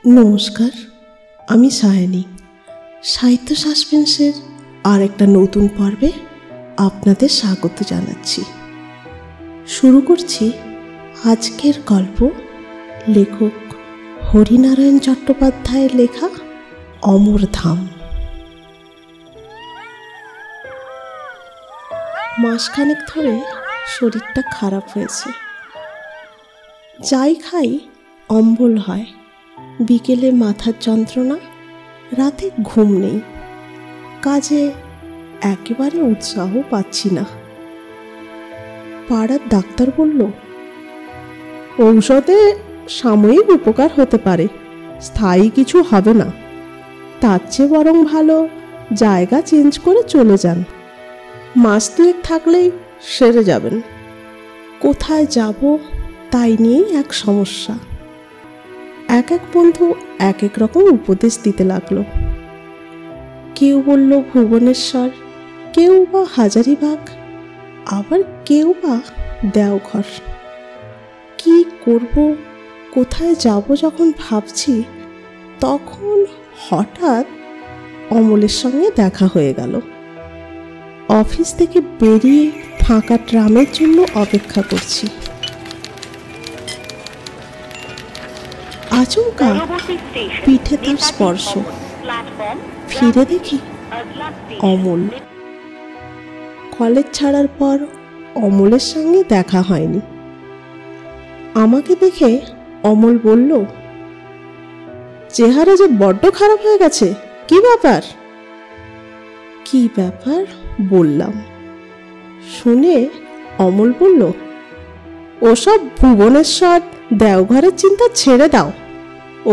নমস্কার, আমি সায়নী। সাহিত্য সাসপেন্সের আর একটা নতুন পর্বে আপনাদের স্বাগত জানাচ্ছি। শুরু করছি আজকের গল্প, লেখক হরিনারায়ণ চট্টোপাধ্যায়ের লেখা অমরধাম। মাসখানেক ধরে শরীরটা খারাপ হয়েছে। যাই খাই অম্বল হয়, বিকেলে মাথার যন্ত্রণা, রাতে ঘুম নেই, কাজে একেবারে উৎসাহ পাচ্ছি না। পাড়ার ডাক্তার বলল, ঔষধে সাময়িক উপকার হতে পারে, স্থায়ী কিছু হবে না। তার চেয়ে বরং ভালো জায়গা চেঞ্জ করে চলে যান, মাস দুয়েক থাকলেই সেরে যাবেন। কোথায় যাব তাই নিয়েই এক সমস্যা। এক এক বন্ধু এক এক রকম উপদেশ দিতে লাগলো। কেউ বলল ভুবনেশ্বর, কেউ বা হাজারিবাগ, আবার কেউ বা দেওঘর। কি করব, কোথায় যাব যখন ভাবছি, তখন হঠাৎ অমলের সঙ্গে দেখা হয়ে গেল। অফিস থেকে বেরিয়ে ফাঁকা ট্রামের জন্য অপেক্ষা করছি। আচমকা পিঠে তার স্পর্শ, ফিরে দেখি অমল। কলেজ ছাড়ার পর অমলের সঙ্গে দেখা হয়নি। আমাকে দেখে অমল বলল, চেহারা যে বড্ড খারাপ হয়ে গেছে, কি ব্যাপার? কি ব্যাপার বললাম। শুনে অমল বলল, ওসব ভুবনেশ্বর দেওঘরের চিন্তা ছেড়ে দাও,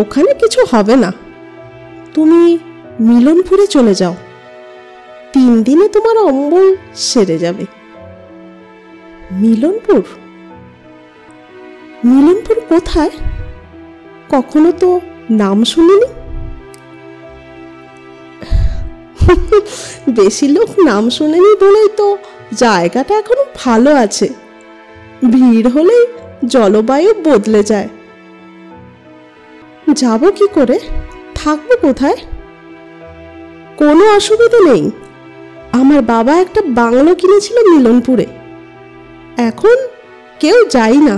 ওখানে কিছু হবে না। তুমি মিলনপুরে চলে যাও, 3 দিনে তোমার অম্বল সেরে যাবে। মিলনপুর? মিলনপুর কোথায়? কখনো তো নাম শুনিনি। বেশি লোক নাম শোনেনি বলেই তো জায়গাটা এখনো ভালো আছে। ভিড় হলেই জলবায়ু বদলে যায়। যাব কি করে, থাকবো কোথায়? কোনো অসুবিধা নেই, আমার বাবা একটা বাংলো কিনেছিল মিলনপুরে। এখন কেউ যাই না,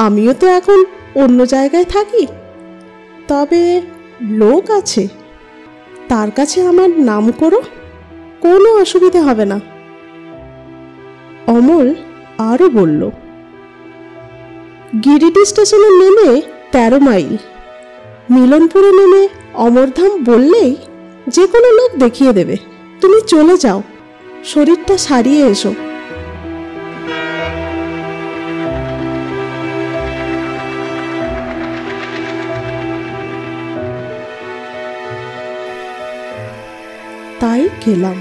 আমিও তো এখন অন্য জায়গায় থাকি। তবে লোক আছে, তার কাছে আমার নাম করো, কোনো অসুবিধা হবে না। অমল আরও বলল, গিরিডি স্টেশনে নেমে 13 মাইল, মিলনপুরে নেমে অমরধাম বললেই যে কোনো লোক দেখিয়ে দেবে। তুমি চলে যাও, শরীরটা সারিয়ে এসো। তাই গেলাম।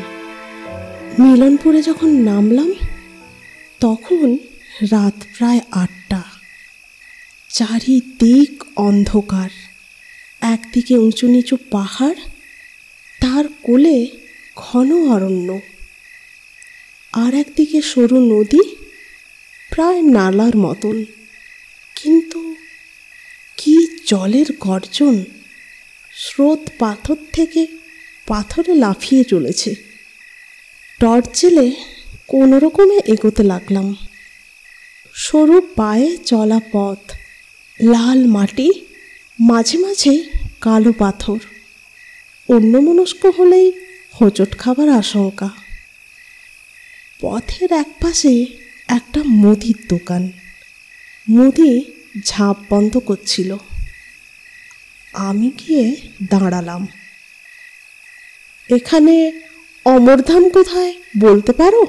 মিলনপুরে যখন নামলাম তখন রাত প্রায় 8টা। চারিদিক অন্ধকার, একদিকে উঁচু নিচু পাহাড়, তার কোলে ঘন অরণ্য, আর একদিকে সরু নদী, প্রায় নালার মতন। কিন্তু কি জলের গর্জন! স্রোত পাথর থেকে পাথরে লাফিয়ে চলেছে। টর্চ জেলে কোনো রকমে এগোতে লাগলাম। সরু পায়ে চলা পথ, লাল মাটি, মাঝে মাঝে কালো পাথর। অন্যমনস্ক হলেই হোঁচট খাবার আশঙ্কা। পথের একপাশে একটা মুদির দোকান, মুদি ঝাঁপ বন্ধ করছিল। আমি গিয়ে দাঁড়ালাম। এখানে অমরধাম কোথায় বলতে পারো?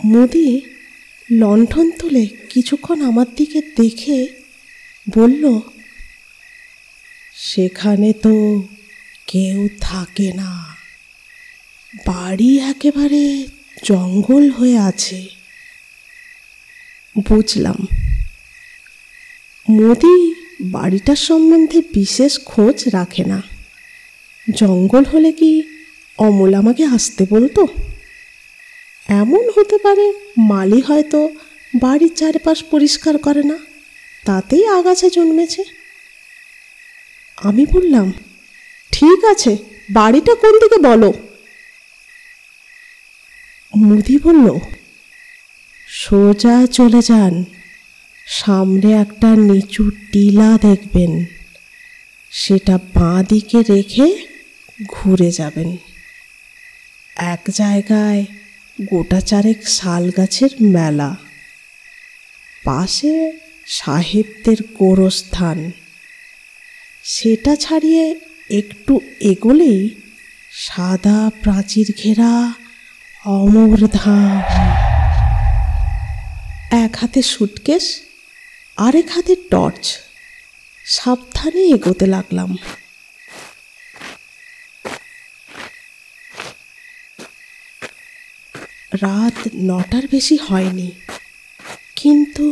মুদি লণ্ঠন তুলে কিছুক্ষণ আমার দিকে দেখে বলল, সেখানে তো কেউ থাকে না, বাড়ি একেবারে জঙ্গল হয়ে আছে। বুঝলাম। মুদি বাড়িটার সম্বন্ধে বিশেষ খোঁজ রাখে না। জঙ্গল হলে কি অমল আমাকে আসতে বলতো? এমন হতে পারে মালি হয়তো বাড়ির চারপাশ পরিষ্কার করে না, তাতেই আগাছা জন্মেছে। আমি বললাম, ঠিক আছে, বাড়িটা কোন দিকে বলো। মুদি বলল, সোজা চলে যান, সামনে একটা নিচু টিলা দেখবেন, সেটা বাঁ দিকে রেখে ঘুরে যাবেন। এক জায়গায় গোটা চারেক শাল গাছের মেলা, পাশে সাহেবদের গোরস্থান। সেটা ছাড়িয়ে একটু এগোলেই সাদা প্রাচীর ঘেরা অমরধাম। এক হাতে সুটকেস, আরেক হাতে টর্চ, সাবধানে এগোতে লাগলাম। রাত 9টার বেশি হয়নি, কিন্তু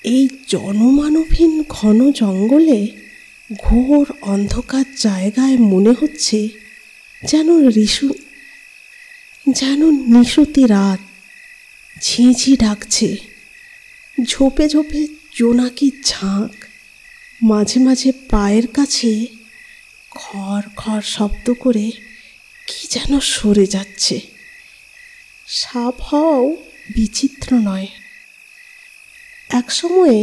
এই জনমানবহীন ঘন জঙ্গলে ঘোর অন্ধকার জায়গায় মনে হচ্ছে যেন নিশুতি রাত। ঝিঁঝি ডাকছে, ঝোপে ঝোপে জোনাকির ঝাঁক, মাঝে মাঝে পায়ের কাছে খড় খড় শব্দ করে কি যেন সরে যাচ্ছে। সাপ হওয়াও বিচিত্র নয়। এক সময়ে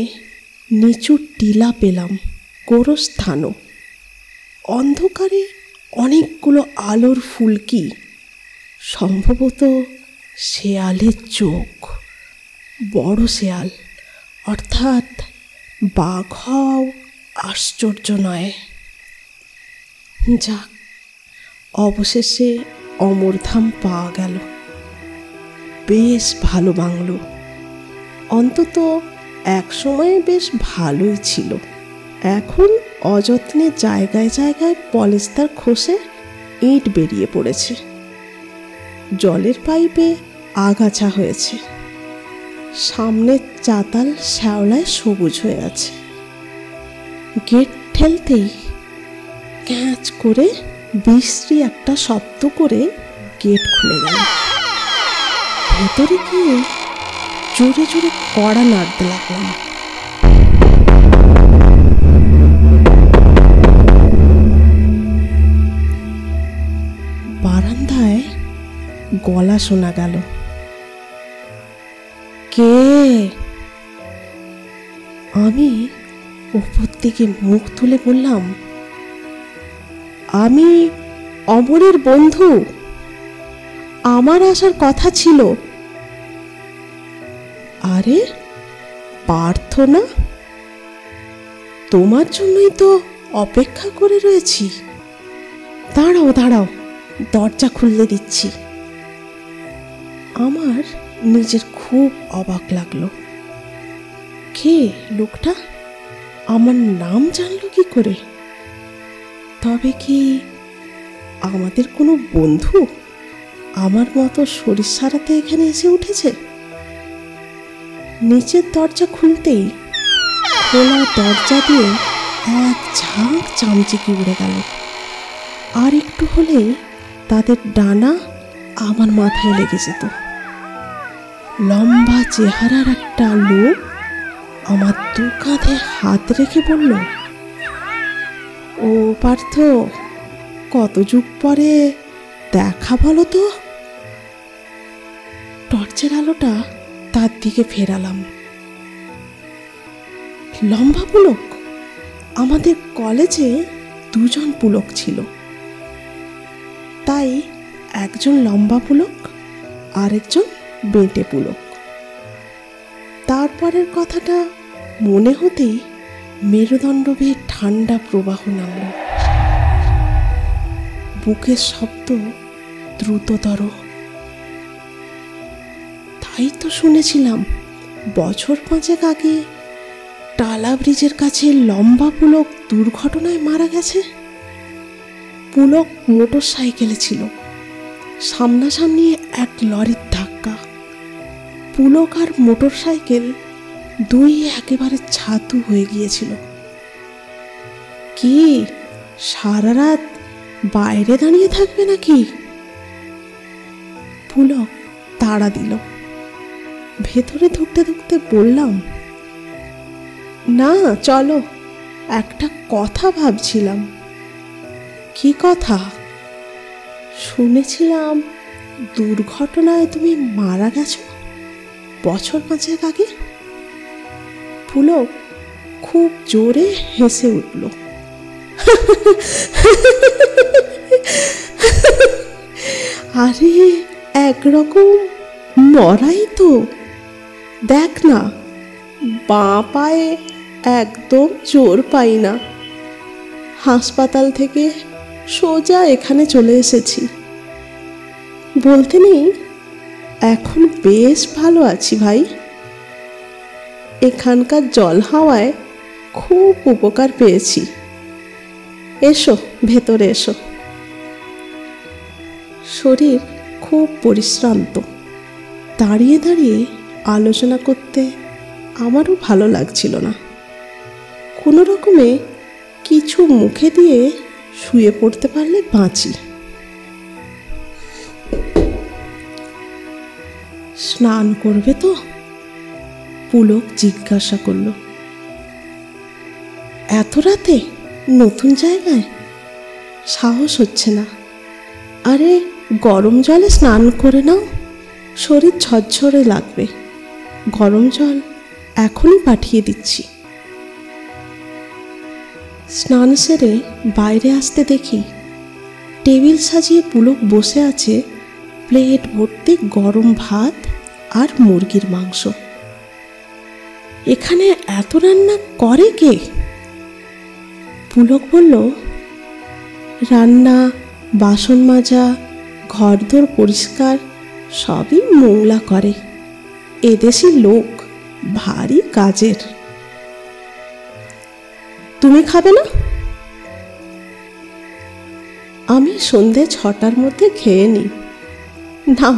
নিচু টিলা পেলাম, গোরস্থানও। অন্ধকারে অনেকগুলো আলোর ফুলকি, সম্ভবত শেয়ালের চোখ। বড় শেয়াল, অর্থাৎ বাঘ হওয়াও আশ্চর্য নয়। যাক, অবশেষে অমরধাম পাওয়া গেল। বেশ ভালো বাংলো, অন্তত এক সময়ে বেশ ভালোই ছিল। এখন অযত্নে জায়গায় জায়গায় পলেস্তার খসে ইট বেরিয়ে পড়েছে, জলের পাইপে আগাছা হয়েছে, সামনের চাতাল শ্যাওলায় সবুজ হয়ে আছে। গেট ঠেলতেই ক্যাঁচ করে বিশ্রী একটা শব্দ করে গেট খুলে গেল। ভেতরে গিয়ে জোরে জোরে কড়া নাড়তে লাগলাম। বারান্দায় গলা শোনা গেল, কে? আমি উপর দিকে মুখ তুলে বললাম, আমি অমরের বন্ধু, আমার আসার কথা ছিল। আরে পার্থ না? তোমার জন্যই তো অপেক্ষা করে রয়েছি। দাঁড়াও দাঁড়াও, দরজা খুলতে দিচ্ছি। আমার নিজের খুব অবাক লাগলো। কে লোকটা? আমার নাম জানলো কি করে? তবে কি আমাদের কোনো বন্ধু আমার মতো শরীর সারাতে এখানে এসে উঠেছে? নিচের দরজা খুলতেই খোলা দরজা দিয়ে এক ঝাঁক চামচিকি উড়ে গেল। আর একটু হলেই তাদের ডানা আমার মাথায় লেগে যেত। লম্বা চেহারার একটা লোক আমার দু কাঁধে হাত রেখে বলল, ও পার্থ, কত যুগ পরে দেখা বলো তো। টর্চের আলোটা তার দিকে ফেরালাম। লম্বা পুলক। আমাদের কলেজে দুজন পুলক ছিল, তাই একজন লম্বা পুলক, আরেকজন বেঁটে পুলক। তারপরের কথাটা মনে হতেই মেরুদণ্ড বেয়ে ঠান্ডা প্রবাহ নামল। বুকের শব্দ দ্রুততর। তাই তো শুনেছিলাম বছর 5 আগে টালা ব্রিজের কাছে লম্বা পুলক দুর্ঘটনায় মারা গেছে। পুলক মোটর সাইকেলে ছিল, সামনাসামনি এক লরির ধাক্কা। পুলক আর মোটর সাইকেল দুই একেবারে ছাতু হয়ে গিয়েছিল। কি সারা রাত বাইরে দাঁড়িয়ে থাকবে নাকি? পুলক তাড়া দিল। ভেতরে ঢুকতে ঢুকতে বললাম, না চলো, একটা কথা ভাবছিলাম। কি কথা? শুনেছিলাম দুর্ঘটনায় তুমি মারা গেছো বছর 5 আগে। পুলক খুব জোরে হেসে উঠল। আরে একরকম মরাই তো। দেখ না, বাঁ পায়ে একদম জোর পাই না। হাসপাতাল থেকে সোজা এখানে চলে এসেছি। বলতে নেই, এখন বেশ ভালো আছি ভাই। এখানকার জল হাওয়ায় খুব উপকার পেয়েছি। এসো, ভেতরে এসো। শরীর খুব পরিশ্রান্ত। দাঁড়িয়ে দাঁড়িয়ে আলোচনা করতে আমারও ভালো লাগছিল না। কোনো রকমে কিছু মুখে দিয়ে শুয়ে পড়তে পারলে বাঁচি। স্নান করবে তো? পুলক জিজ্ঞাসা করল। এত রাতে নতুন জায়গায় সাহস হচ্ছে না। আরে গরম জলে স্নান করে নাও, শরীর ঝরঝরে লাগবে। গরম জল এখনই পাঠিয়ে দিচ্ছি। স্নান সেরে বাইরে আসতে দেখি টেবিল সাজিয়ে পুলক বসে আছে, প্লেট ভর্তি গরম ভাত আর মুরগির মাংস। এখানে এত রান্না করে কে? পুলক বলল, রান্না, বাসন মাজা, ঘরদোর পরিষ্কার সবই মোংলা করে। এদেশি লোক, ভারী কাজের। তুমি খাবে না? আমি সন্ধে 6টার মধ্যে খেয়ে নিই। না,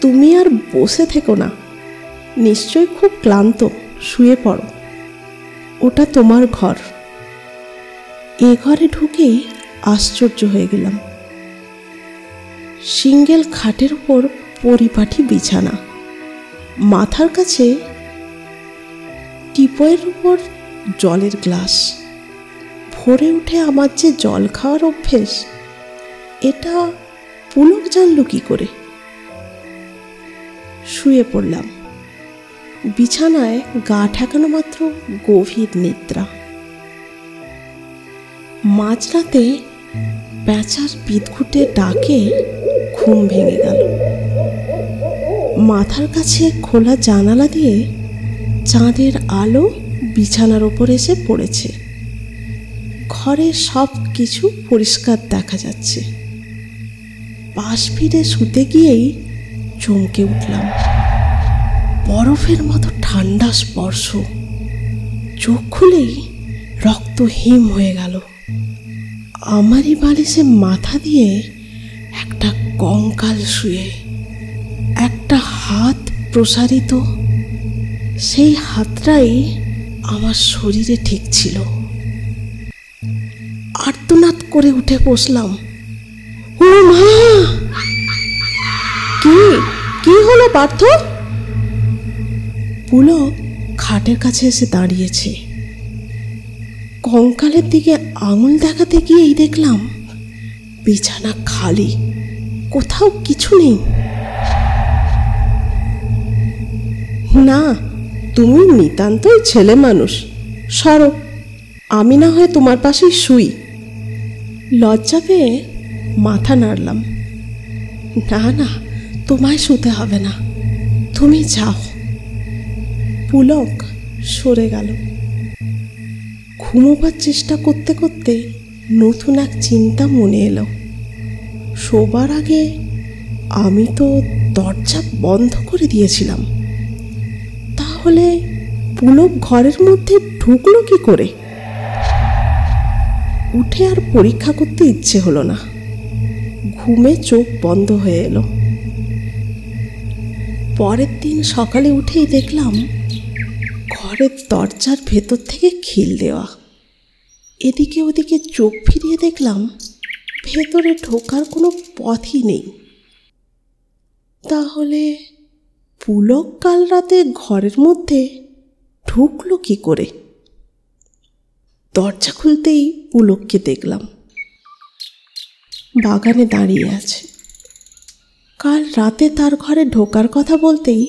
তুমি আর বসে থেকো না। নিশ্চয় খুব ক্লান্ত, শুয়ে পড়ো। ওটা তোমার ঘর। এ ঘরে ঢুকেই আশ্চর্য হয়ে গেলাম। সিঙ্গেল খাটের উপর পরিপাটি বিছানা, মাথার কাছে টিপয়ের উপর জলের গ্লাস। ভোরে উঠে আমার যে জল খাওয়ার অভ্যেস, এটা পুলক জানল কি করে? শুয়ে পড়লাম। বিছানায় গা ঠেকানো মাত্র গভীর নিদ্রা। মাঝরাতে প্যাঁচার বিদঘুটে ডাকে ঘুম ভেঙে গেল। মাথার কাছে খোলা জানালা দিয়ে চাঁদের আলো বিছানার ওপর এসে পড়েছে। ঘরে সব কিছু পরিষ্কার দেখা যাচ্ছে। পাশ ফিরে শুতে গিয়েই চমকে উঠলাম। বরফের মতো ঠান্ডা স্পর্শ। চোখ খুলেই রক্ত হিম হয়ে গেল। আমারই বালিশে মাথা দিয়ে একটা কঙ্কাল শুয়ে, একটা হাত প্রসারিত। সেই হাতটাই আমার শরীরে ঠিক ছিল। আর্তনাদ করে উঠে বসলাম। ও মা! কি হলো পার্থ? পুলক খাটের কাছে এসে দাঁড়িয়েছে। কঙ্কালের দিকে আঙুল দেখাতে গিয়েই দেখলাম বিছানা খালি, কোথাও কিছু নেই। না, তুমি নিতান্তই ছেলে মানুষ। সরো, আমি না হয় তোমার পাশেই শুই। লজ্জা পেয়ে মাথা নাড়লাম। না না, তোমায় শুতে হবে না, তুমি যাও। পুলক সরে গেল। ঘুমোবার চেষ্টা করতে করতে নতুন এক চিন্তা মনে এলো। শোবার আগে আমি তো দরজা বন্ধ করে দিয়েছিলাম। তাহলে পুলক ঘরের মধ্যে ঢুকলো কি করে? উঠে আর পরীক্ষা করতে ইচ্ছে হলো না। ঘুমে চোখ বন্ধ হয়ে এলো। পরের দিন সকালে উঠেই দেখলাম ঘরের দরজার ভেতর থেকে খিল দেওয়া। এদিকে ওদিকে চোখ ফিরিয়ে দেখলাম ভেতরে ঢোকার কোনো পথই নেই। তাহলে পুলক কাল রাতে ঘরের মধ্যে ঢুকলো কি করে? দরজা খুলতেই পুলককে দেখলাম বাগানে দাঁড়িয়ে আছে। কাল রাতে তার ঘরে ঢোকার কথা বলতেই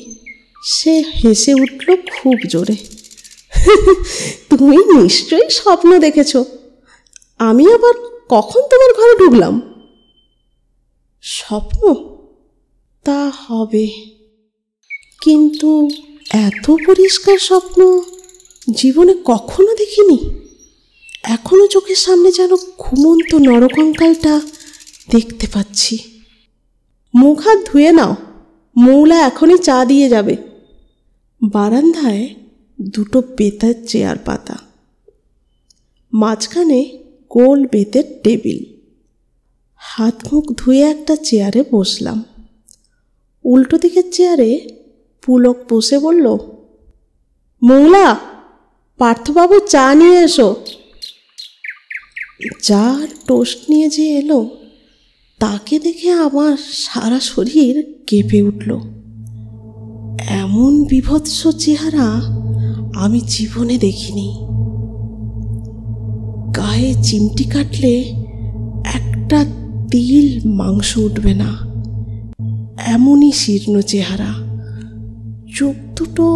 সে হেসে উঠল খুব জোরে। তুমি নিশ্চয়ই স্বপ্ন দেখেছ। আমি আবার কখন তোমার ঘরে ঢুকলাম? স্বপ্ন তা হবে, কিন্তু এত পরিষ্কার স্বপ্ন জীবনে কখনো দেখিনি। এখনো চোখের সামনে যেন ঘুমন্ত নরকঙ্কালটা দেখতে পাচ্ছি। মুখ হাত ধুয়ে নাও, মৌলা এখনই চা দিয়ে যাবে। বারান্দায় দুটো বেতের চেয়ার পাতা, মাঝখানে গোল বেতের টেবিল। হাত মুখ ধুয়ে একটা চেয়ারে বসলাম। উল্টো দিকের চেয়ারে পুলক বসে বলল, মৌলা, পার্থবাবু চা নিয়ে এসো। চা আর টোস্ট নিয়ে যে এলো তাকে দেখে আমার সারা শরীর কেঁপে উঠল। এমন বীভৎস চেহারা আমি জীবনে দেখিনি। গায়ে চিমটি কাটলে একটা তিল মাংস উঠবে না, এমনই শীর্ণ চেহারা। চোখ দুটো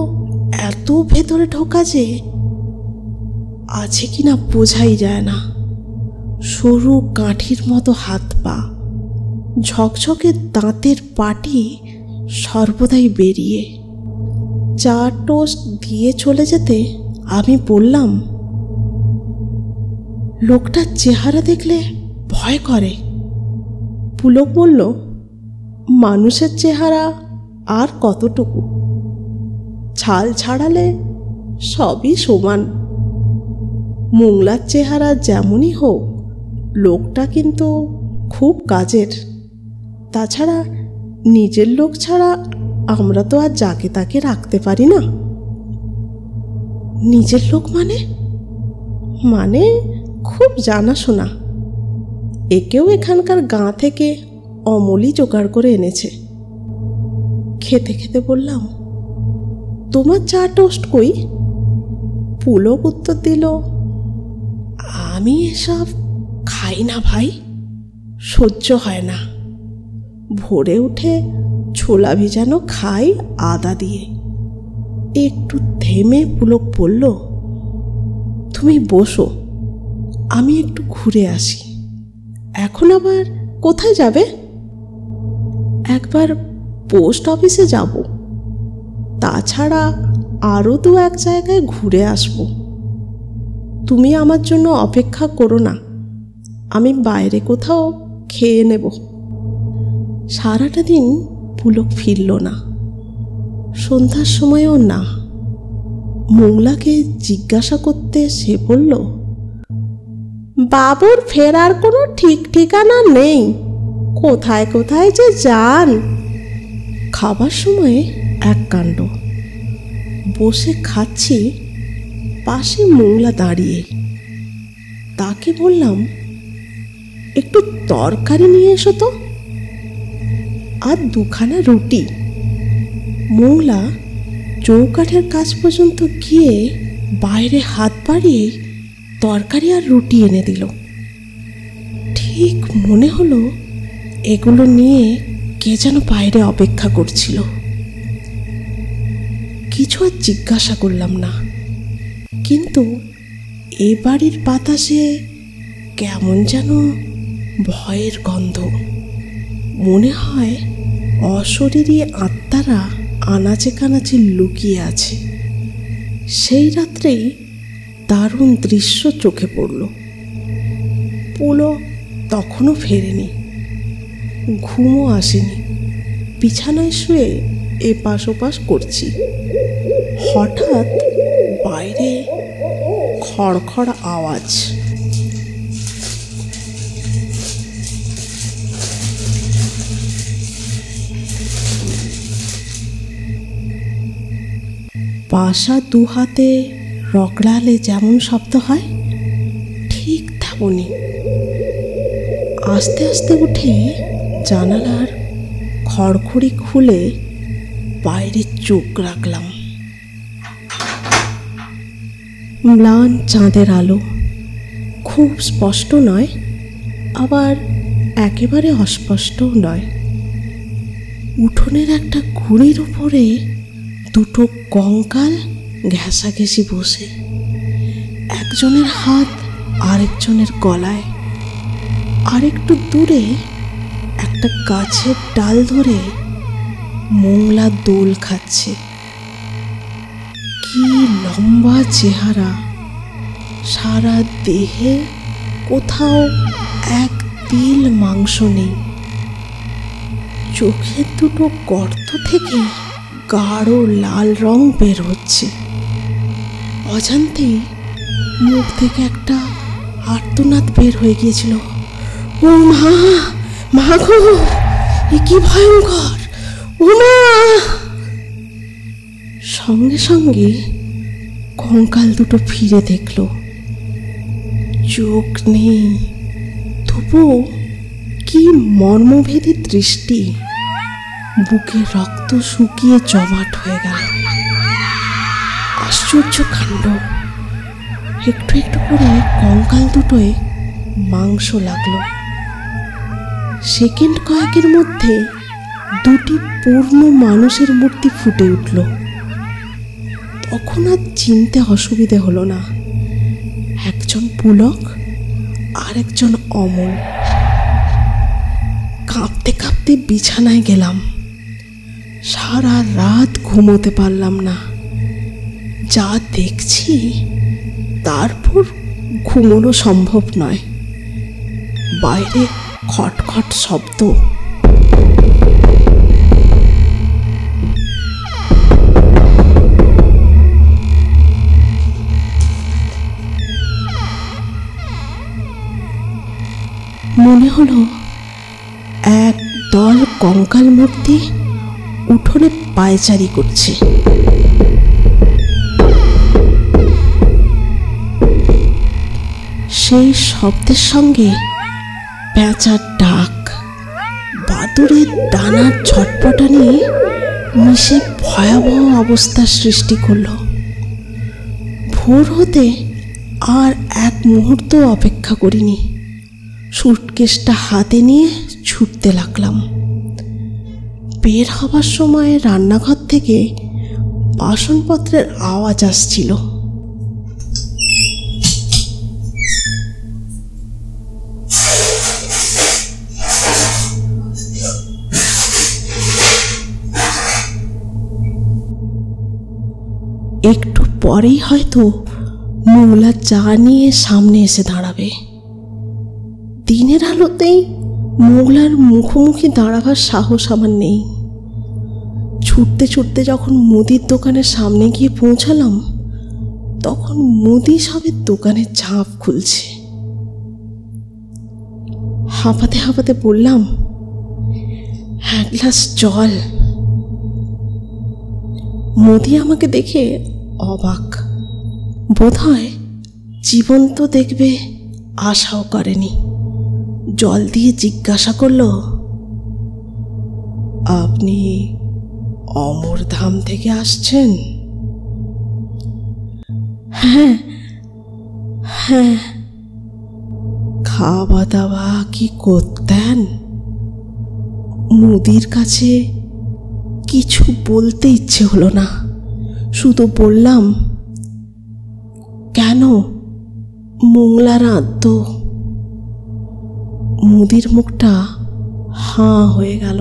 এত ভেতরে ঢোকা যে আছে কিনা বোঝাই যায় না। সরু কাঠির মতো হাত পা, ঝকঝকে দাঁতের পাটি সর্বদাই বেরিয়ে। চা টোস্ট দিয়ে চলে যেতে আমি বললাম, লোকটার চেহারা দেখলে ভয় করে। পুলক বলল, মানুষের চেহারা আর কতটুকু, ছাল ছাড়ালে সবই সমান। মোংলার চেহারা যেমনই হোক, লোকটা কিন্তু খুব কাজের। তাছাড়া নিজের লোক ছাড়া আমরা তো আর যাকে তাকে রাখতে পারি না। নিজের লোক মানে খুব জানাশোনা। একেও এখানকার গাঁ থেকে অমলই জোগাড় করে এনেছে। খেতে খেতে বললাম, তোমার চা টোস্ট কই? পুলক উত্তর দিল, আমি এসব খাই না ভাই, সহ্য হয় না। ভোরে উঠে ছোলা ভিজানো খাই আদা দিয়ে। একটু থেমে পুলক বলল, তুমি বসো, আমি একটু ঘুরে আসি। এখন আবার কোথায় যাবে? একবার পোস্ট অফিসে যাব, তাছাড়া আরও দু এক জায়গায় ঘুরে আসব। তুমি আমার জন্য অপেক্ষা করো না, আমি বাইরে কোথাও খেয়ে নেব। সারাটা দিন পুলক ফিরল না, সন্ধ্যার সময়ও না। মোংলাকে জিজ্ঞাসা করতে সে বলল, বাবুর ফেরার কোনো ঠিক ঠিকানা নেই, কোথায় কোথায় যে যান। খাবার সময়ে এক কাণ্ড। বসে খাচ্ছি, পাশে মোংলা দাঁড়িয়ে। তাকে বললাম, একটু তরকারি নিয়ে এসো তো, আর দুখানা রুটি। মোংলা চৌকাঠের কাছ পর্যন্ত গিয়ে বাইরে হাত বাড়িয়ে তরকারি আর রুটি এনে দিল। ঠিক মনে হলো এগুলো নিয়ে কে যেন বাইরে অপেক্ষা করছিল। কিছু আর জিজ্ঞাসা করলাম না, কিন্তু এ বাড়ির বাতাসে কেমন যেন ভয়ের গন্ধ। মনে হয় অশরীরী আত্মারা আনাচে কানাচে লুকিয়ে আছে। সেই রাত্রেই দারুণ দৃশ্য চোখে পড়ল। পুলক তখনও ফেরেনি, ঘুমও আসেনি। বিছানায় শুয়ে এপাশ ওপাশ করছি। হঠাৎ বাইরে খড়খড় আওয়াজ। বাসা দু হাতে রগড়ালে যেমন শব্দ হয়, ঠিক তেমনি। আস্তে আস্তে উঠে জানালার খড়খড়ি খুলে বাইরে চোখ রাখলাম। ম্লান চাঁদের আলো খুব স্পষ্ট নয়, আবার একেবারে অস্পষ্টও নয়। উঠোনের একটা ঘুড়ির উপরে দুটো কঙ্কাল ঘেঁষাঘেঁষি বসে, একজনের হাত আরেকজনের গলায়। আরেকটু দূরে একটা গাছের ডাল ধরে মোংলা দোল খাচ্ছে। কি লম্বা চেহারা, সারা দেহে কোথাও এক তিল মাংস নেই। চোখের দুটো গর্ত থেকে গাঢ় লাল রং বের হচ্ছে। অজান্তেই মুখ থেকে একটা আর্তনাদ বের হয়ে গিয়েছিল। ও মা, মা গো, এ কি ভয়ঙ্কর! ও মা! সঙ্গে সঙ্গে কঙ্কাল দুটো ফিরে দেখল। চোখ নেই, তবুও কি মর্মভেদী দৃষ্টি! বুকে রক্ত শুকিয়ে জমাট হয়ে গেল। আশ্চর্য কাণ্ড! একটু একটু করে কঙ্কাল দুটোয় মাংস লাগলো। সেকেন্ড কয়েকের মধ্যে দুটি পূর্ণ মানুষের মূর্তি ফুটে উঠল। তখন আর চিনতে অসুবিধে হলো না, একজন পুলক আর একজন অমল। কাঁপতে কাঁপতে বিছানায় গেলাম। সারা রাত ঘুমোতে পারলাম না। যা দেখছি তারপর ঘুমোনো সম্ভব নয়। বাইরে খটখট শব্দ। মনে হলো এক দল কঙ্কাল মূর্তি উঠোনে পায়চারি করছে। সেই শব্দের সঙ্গে পেঁচার ডাক, বাদুড়ের ডানার ছটপটানি মিশে ভয়াবহ অবস্থার সৃষ্টি করল। ভোর হতে আর এক মুহূর্ত অপেক্ষা করিনি। সুটকেসটা হাতে নিয়ে ছুটতে লাগলাম। বের হবার সময় রান্নাঘর থেকে বাসনপত্রের আওয়াজ আসছিল। একটু পরেই হয়তো মোংলা চা নিয়ে সামনে এসে দাঁড়াবে। দিনের আলোতেই মোংলার মুখোমুখি দাঁড়াবার সাহস আমার নেই। ছুটতে ছুটতে যখন মুদির দোকানের সামনে গিয়ে পৌঁছালাম, তখন মুদি সবে দোকানের ঝাঁপ খুলছে। হাঁপাতে হাঁপাতে বললাম, এক গ্লাস জল। মুদি আমাকে দেখে অবাক, বোধহয় জীবন্ত দেখবে আশাও করেনি। জল দিয়ে জিজ্ঞাসা করল, আপনি অমরধাম থেকে আসছেন? হ্যাঁ হ্যাঁ। খাওয়া দাওয়া কি করতেন? মুদির কাছে কিছু বলতে ইচ্ছে হলো না, শুধু বললাম, কেন? মোংলা রাঁধত। মুদির মুখটা হাঁ হয়ে গেল,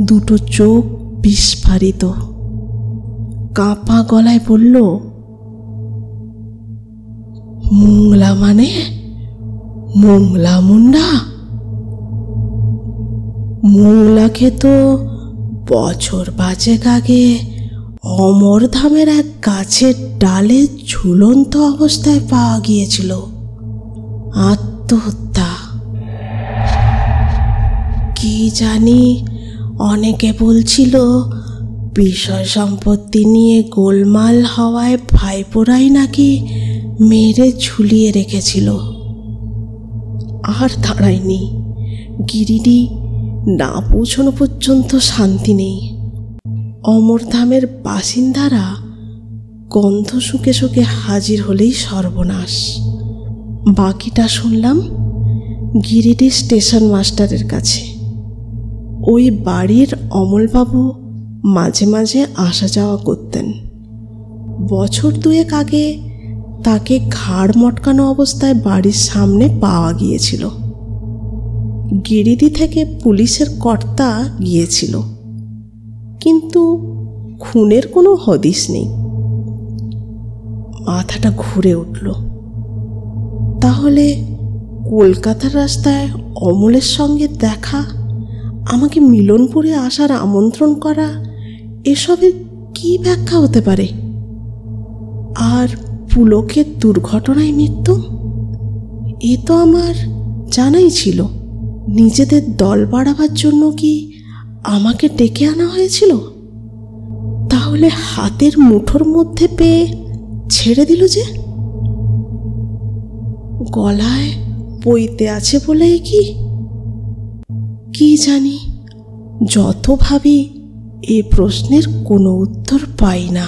দুটো চোখ বিস্ফারিত। কাঁপা গলায় বলল, মোংলা মানে মোংলা মুন্ডা? মোংলাকে তো বছর 5 আগে অমরধামের এক গাছের ডালে ঝুলন্ত অবস্থায় পাওয়া গিয়েছিল। আত্মহত্যা। কি জানি, অনেকে বলছিল বিষয় সম্পত্তি নিয়ে গোলমাল হওয়ায় ভাইপোরাই নাকি মেরে ঝুলিয়ে রেখেছিল। আর দাঁড়ায়নি। গিরিডি না পৌঁছানো পর্যন্ত শান্তি নেই। অমরধামের বাসিন্দারা গন্ধ শুকে শুকে হাজির হলেই সর্বনাশ। বাকিটা শুনলাম গিরিডি স্টেশন মাস্টারের কাছে। ওই বাড়ির অমলবাবু মাঝে মাঝে আসা যাওয়া করতেন। বছর 2 আগে তাকে ঘাড় মটকানো অবস্থায় বাড়ির সামনে পাওয়া গিয়েছিল। গিরিডি থেকে পুলিশের কর্তা গিয়েছিল, কিন্তু খুনের কোনো হদিস নেই। মাথাটা ঘুরে উঠল। তাহলে কলকাতার রাস্তায় অমলের সঙ্গে দেখা, আমাকে মিলনপুরে আসার আমন্ত্রণ করা, এসবের কি ব্যাখ্যা হতে পারে? আর পুলকের দুর্ঘটনায় মৃত্যু, এ তো আমার জানাই ছিল। নিজেদের দল বাড়াবার জন্য কি আমাকে ডেকে আনা হয়েছিল? তাহলে হাতের মুঠোর মধ্যে পেয়ে ছেড়ে দিল যে? গলায় পইতে আছে বলে কি জানি। যত ভাবি এ প্রশ্নের কোনো উত্তর পাই না।